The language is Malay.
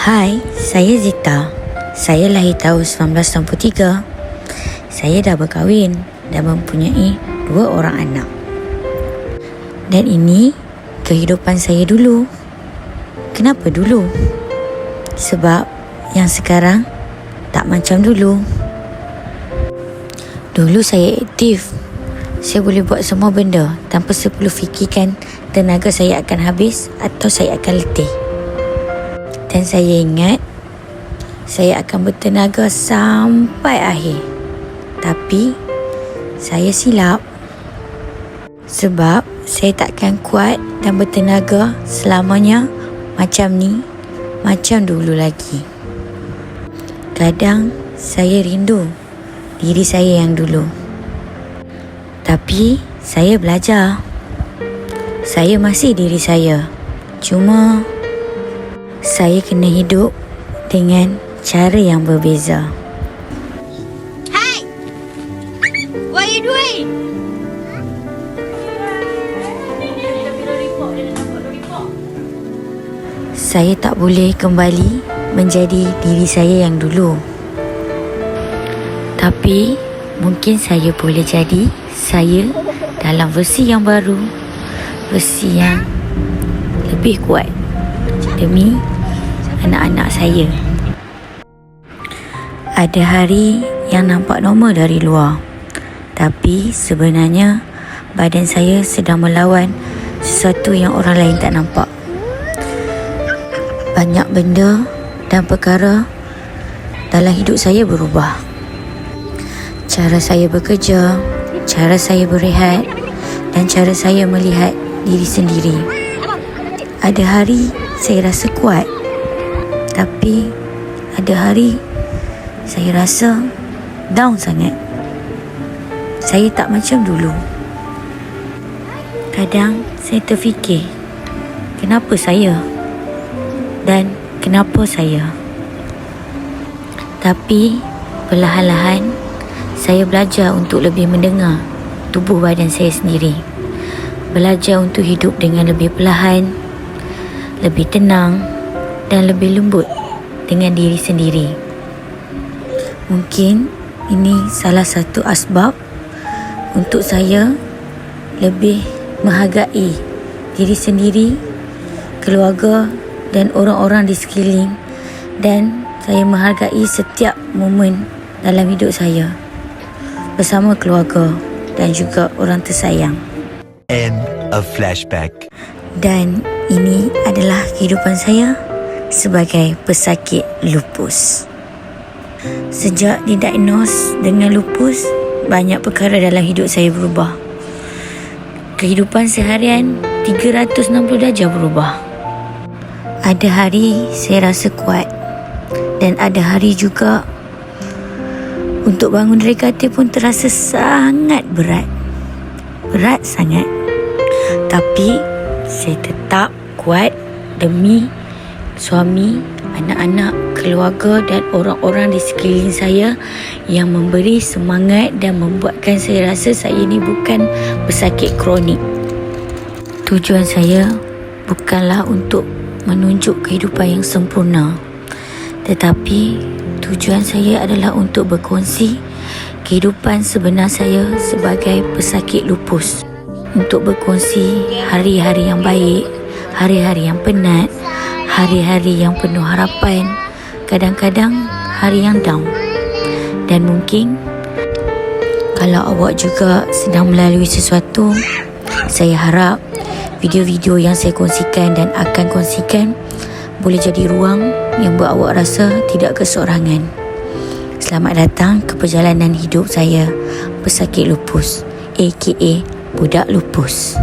Hai, saya Zita. Saya lahir tahun 1963. Saya dah berkahwin dan mempunyai 2 orang anak. Dan ini kehidupan saya dulu. Kenapa dulu? Sebab yang sekarang tak macam dulu. Dulu saya aktif. Saya boleh buat semua benda tanpa perlu fikirkan tenaga saya akan habis atau saya akan letih. Dan saya ingat saya akan bertenaga sampai akhir. Tapi saya silap. Sebab saya takkan kuat dan bertenaga selamanya macam ni, macam dulu lagi. Kadang saya rindu diri saya yang dulu. Tapi saya belajar. Saya masih diri saya. Cuma saya kena hidup dengan cara yang berbeza. Hai! What are you doing? Saya tak boleh kembali menjadi diri saya yang dulu. Tapi mungkin saya boleh jadi saya dalam versi yang baru, versi yang lebih kuat demi anak-anak saya. Ada hari yang nampak normal dari luar, tapi sebenarnya badan saya sedang melawan sesuatu yang orang lain tak nampak. Banyak benda dan perkara dalam hidup saya berubah. Cara saya bekerja, cara saya berehat dan cara saya melihat diri sendiri. Ada hari saya rasa kuat, tapi ada hari saya rasa down sangat. Saya tak macam dulu. Kadang saya terfikir, kenapa saya? Dan kenapa saya? Tapi perlahan-lahan saya belajar untuk lebih mendengar tubuh badan saya sendiri. Belajar untuk hidup dengan lebih perlahan, lebih tenang dan lebih lembut dengan diri sendiri. Mungkin ini salah satu asbab untuk saya lebih menghargai diri sendiri, keluarga dan orang-orang di sekeliling, dan saya menghargai setiap momen dalam hidup saya bersama keluarga dan juga orang tersayang. End of flashback. Dan ini adalah kehidupan saya sebagai pesakit lupus. Sejak didiagnos dengan lupus, banyak perkara dalam hidup saya berubah. Kehidupan seharian 360 darjah berubah. Ada hari saya rasa kuat, dan ada hari juga untuk bangun dari katil pun terasa sangat berat. Berat sangat. Tapi saya tetap kuat demi suami, anak-anak, keluarga dan orang-orang di sekeliling saya yang memberi semangat dan membuatkan saya rasa saya ini bukan pesakit kronik. Tujuan saya bukanlah untuk menunjuk kehidupan yang sempurna, tetapi tujuan saya adalah untuk berkongsi kehidupan sebenar saya sebagai pesakit lupus. Untuk berkongsi hari-hari yang baik, hari-hari yang penat, hari-hari yang penuh harapan, kadang-kadang hari yang down. Dan mungkin kalau awak juga sedang melalui sesuatu, saya harap video-video yang saya kongsikan dan akan kongsikan boleh jadi ruang yang buat awak rasa tidak keseorangan. Selamat datang ke perjalanan hidup saya, pesakit lupus, aka budak lupus.